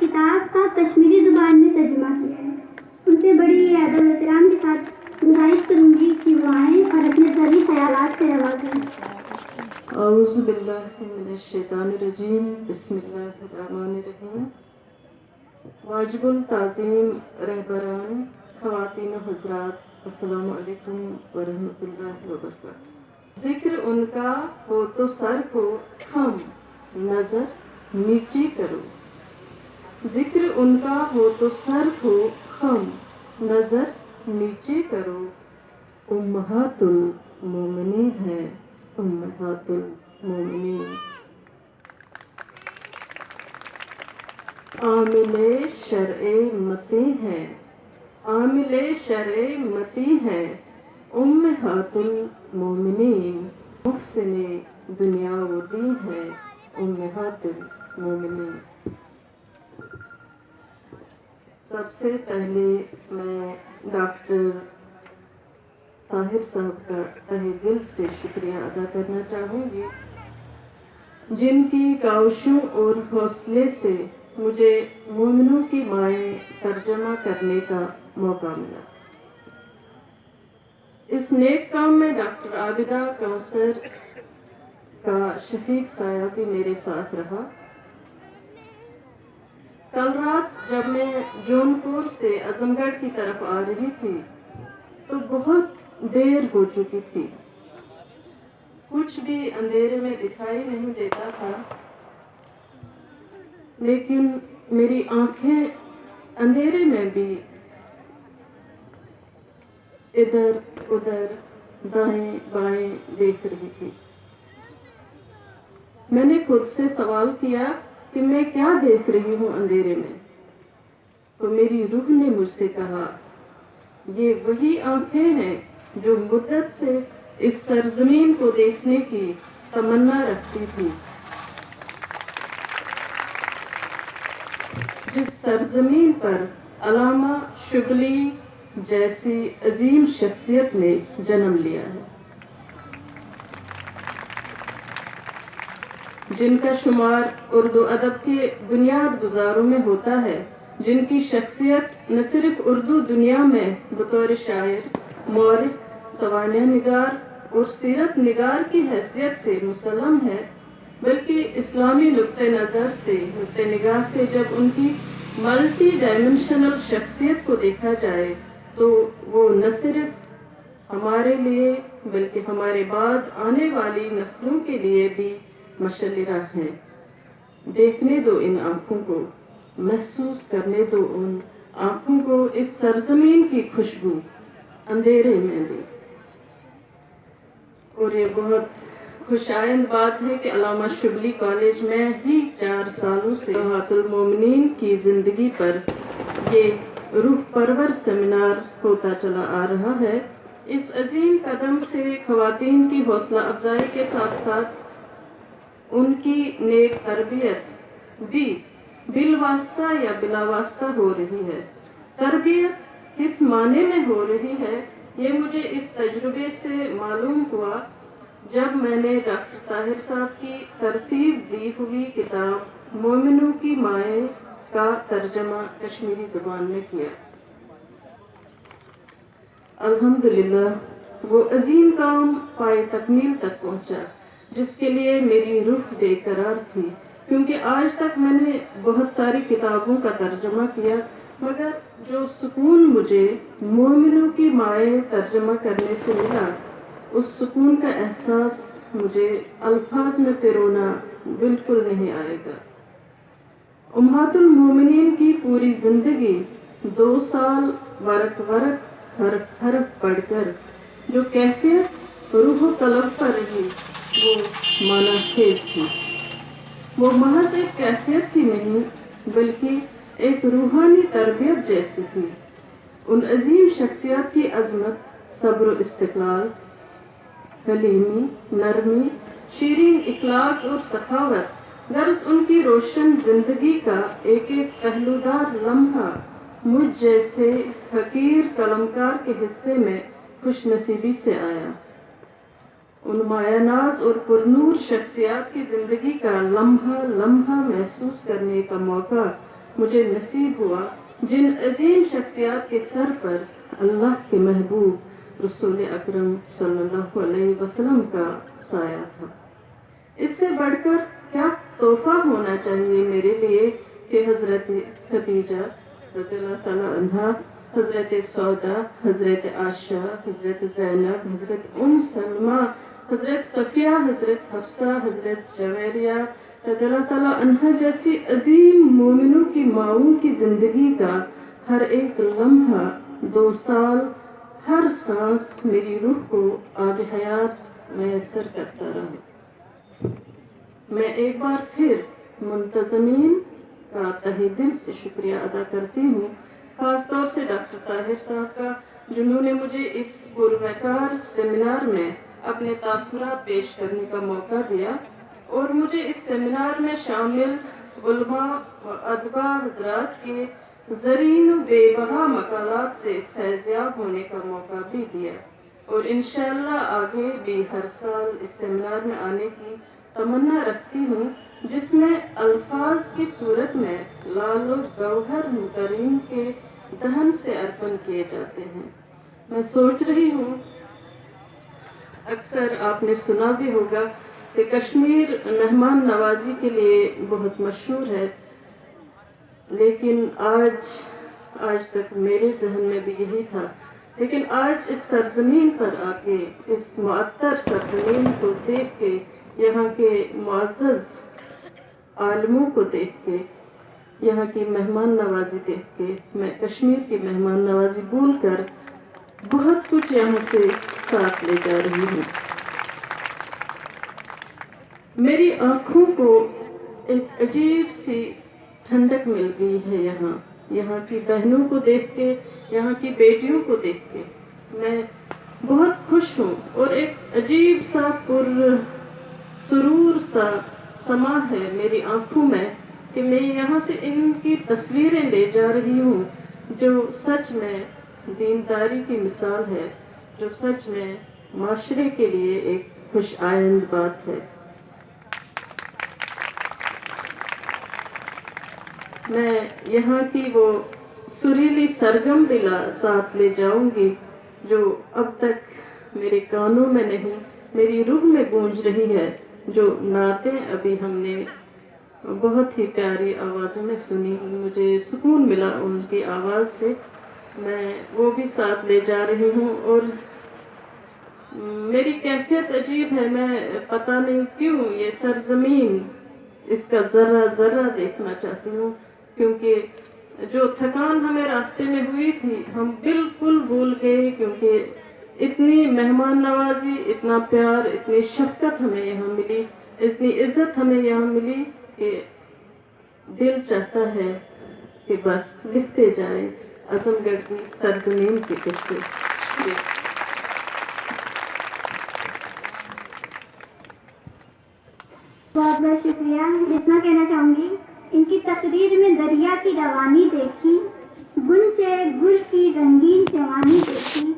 کتاب کا کشمیری زبان میں ترجمہ کیا ہے۔ ان سے بڑی ادب و احترام کے ساتھ گزارش کروں گی کہ وہ آئیں اور اپنے ساری خیالات سے روا کریں۔ اعوذ باللہ من الشیطان الرجیم، بسم اللہ الرحمن الرحیم۔ واجب التعظیم رہبران، خواتین و حضرات، السلام علیکم ورحمۃ اللہ وبرکاتہ۔ ذکر ان کا ہو تو سر کو خم، نظر نیچے کرو۔ ذکر ان کا ہو تو سر کو خم، نظر نیچے کرو۔ امہات المومنین ہے، امہات المومنین۔ عامل شرع متی ہے، عامل شرع متی ہے، امہات المومنین۔ محسن دنیا و دین ہے، امہات المومنین۔ سب سے پہلے میں ڈاکٹر طاہر صاحب کا تہہ دل سے شکریہ ادا کرنا چاہوں گی، جن کی کاوشوں اور حوصلے سے مجھے مومنوں کی مائیں ترجمہ کرنے کا موقع ملا۔ اس نیک کام میں ڈاکٹر عابدہ کوثر کا شفیق سایہ بھی میرے ساتھ رہا۔ کل رات جب میں جونپور سے اعظم گڑھ کی طرف آ رہی تھی تو بہت دیر ہو چکی تھی، کچھ بھی اندھیرے میں دکھائی نہیں دیتا تھا، لیکن میری آنکھیں اندھیرے میں بھی ادھر ادھر دائیں بائیں دیکھ رہی تھی۔ میں نے خود سے سوال کیا کہ میں کیا دیکھ رہی ہوں اندھیرے میں؟ تو میری روح نے مجھ سے کہا، یہ وہی آنکھیں ہیں جو مدت سے اس سرزمین کو دیکھنے کی تمنا رکھتی تھی، جس سرزمین پر علامہ شبلی جیسی عظیم شخصیت نے جنم لیا ہے، جن کا شمار اردو ادب کے بنیاد گزاروں میں ہوتا ہے، جن کی شخصیت نہ صرف اردو دنیا میں بطور شاعر، مورخ، سوانح نگار اور سیرت نگار کی حیثیت سے مسلم ہے، بلکہ اسلامی نقطہ نظر سے، نقطہ نگاہ سے جب ان کی ملٹی ڈائمنشنل شخصیت کو دیکھا جائے تو وہ نہ صرف ہمارے لیے بلکہ ہمارے بعد آنے والی نسلوں کے لیے بھی مشعل راہ ہے۔ دیکھنے دو ان آنکھوں کو، محسوس کرنے دو ان آنکھوں کو اس سرزمین کی خوشبو، اندھیرے میں بھی۔ اور یہ بہت خوش آئند بات ہے کہ علامہ شبلی کالج میں ہی 4 سالوں سے امہات المومنین کی زندگی پر یہ روح پرور سیمینار ہوتا چلا آ رہا ہے۔ اس عظیم قدم سے خواتین کی حوصلہ افزائی کے ساتھ ساتھ ان کی نیک تربیت بھی بالواسطہ یا بلا واسطہ ہو رہی ہے۔ تربیت کس معنی میں ہو رہی ہے، یہ مجھے اس تجربے سے معلوم ہوا جب میں نے ڈاکٹر طاہر صاحب کی ترتیب دی ہوئی کتاب مومنوں کی مائیں کا ترجمہ کشمیری زبان میں کیا۔ الحمدللہ وہ عظیم کام پائے تکمیل تک پہنچا جس کے لیے میری روح بے قرار تھی، کیونکہ آج تک میں نے بہت ساری کتابوں کا ترجمہ کیا، مگر جو سکون مجھے مومنوں کی مائیں ترجمہ کرنے سے ملا، اس سکون کا احساس مجھے الفاظ میں پرونا بالکل نہیں آئے گا۔ امہات المومنین کی پوری زندگی 2 سال ورق ورق حرف حرف پڑھ کر جو کیفیت روح و قلب پر رہی وہ معنی خیز تھی۔ وہ محض ایک کیفیت ہی نہیں بلکہ ایک روحانی تربیت جیسی تھی۔ ان عظیم شخصیات کی عظمت، صبر و استقلال، حلیمی، نرمی، شیرین اخلاق اور سخاوت، غرض ان کی روشن زندگی کا ایک ایک پہلودار لمحہ مجھ جیسے حقیر قلمکار کے حصے میں خوش نصیبی سے آیا۔ ان مایہ ناز اور پرنور شخصیات کی زندگی کا لمحہ لمحہ محسوس کرنے کا موقع مجھے نصیب ہوا جن عظیم شخصیات کے سر پر اللہ کے محبوب رسول اکرم صلی اللہ علیہ وسلم کا سایہ تھا۔ اس سے بڑھ کر کیا تحفہ ہونا چاہیے میرے لیے کہ حضرت خدیجہ رضی اللہ تعالیٰ عنہا، حضرت سودا، حضرت عائشہ، حضرت زینب، حضرت سلمہ، حضرت صفیہ، حضرت حفصہ، حضرت جویریہ رضی اللہ تعالیٰ عنہا جیسی عظیم مومنوں کی ماؤں کی زندگی کا ہر ایک لمحہ 2 سال ہر سانس میری روح کو آب حیات میسر کرتا رہا۔ میں ایک بار پھر منتظمین کا تہہ دل سے شکریہ ادا کرتی ہوں، خاص طور سے ڈاکٹر طاہر صاحب کا، جنہوں نے مجھے اس پرمکار سیمینار میں اپنے تاثرات پیش کرنے کا موقع دیا اور مجھے اس سیمینار میں شامل علماء و ادباء حضرات کے زرین و بے بہا مقالات سے فیضیاب ہونے کا موقع بھی دیا، اور انشاءاللہ آگے بھی ہر سال اس سیمینار میں آنے کی تمنا رکھتی ہوں، جس میں الفاظ کی صورت میں لال و گوہر کریم کے دہن سے ارپن کیے جاتے ہیں۔ میں سوچ رہی ہوں، اکثر آپ نے سنا بھی ہوگا کہ کشمیر مہمان نوازی کے لیے بہت مشہور ہے، لیکن آج تک میرے ذہن میں بھی یہی تھا، لیکن آج اس سرزمین پر آ کے، اس معطر سرزمین کو دیکھ کے، یہاں کے معزز عالموں کو دیکھ کے، یہاں کی مہمان نوازی دیکھ کے، میں کشمیر کی مہمان نوازی بھول کر بہت کچھ یہاں سے ساتھ لے جا رہی ہوں۔ میری آنکھوں کو ایک عجیب سی ٹھنڈک مل گئی ہے یہاں کی بہنوں کو دیکھ کے، یہاں کی بیٹیوں کو دیکھ کے میں بہت خوش ہوں، اور ایک عجیب سا سرور سا سما ہے میری آنکھوں میں کہ میں یہاں سے ان کی تصویریں لے جا رہی ہوں، جو سچ میں دینداری کی مثال ہے، جو سچ میں معاشرے کے لیے ایک خوش آئند بات ہے۔ میں یہاں کی وہ سریلی سرگم بھی ساتھ لے جاؤں گی جو اب تک میرے کانوں میں نہیں، میری روح میں گونج رہی ہے، جو نعتیں ابھی ہم نے بہت ہی پیاری آوازوں میں سنی، مجھے سکون ملا ان کی آواز سے، میں وہ بھی ساتھ لے جا رہی ہوں۔ اور میری کیفیت عجیب ہے، میں پتہ نہیں کیوں یہ سرزمین، اس کا ذرہ ذرہ دیکھنا چاہتی ہوں، کیونکہ جو تھکان ہمیں راستے میں ہوئی تھی ہم بالکل بھول گئے، کیونکہ اتنی مہمان نوازی، اتنا پیار، اتنی شفقت ہمیں یہاں ملی، اتنی عزت ہمیں یہاں ملی کہ دل چاہتا ہے کہ بس لکھتے جائیں اعظم گڑھ کی سرزمین کے قصے۔ بہت بہت شکریہ۔ اتنا کہنا چاہوں گی، ان کی تقریر میں دریا کی روانی دیکھی، گل سے گل کی رنگین جوانی دیکھی،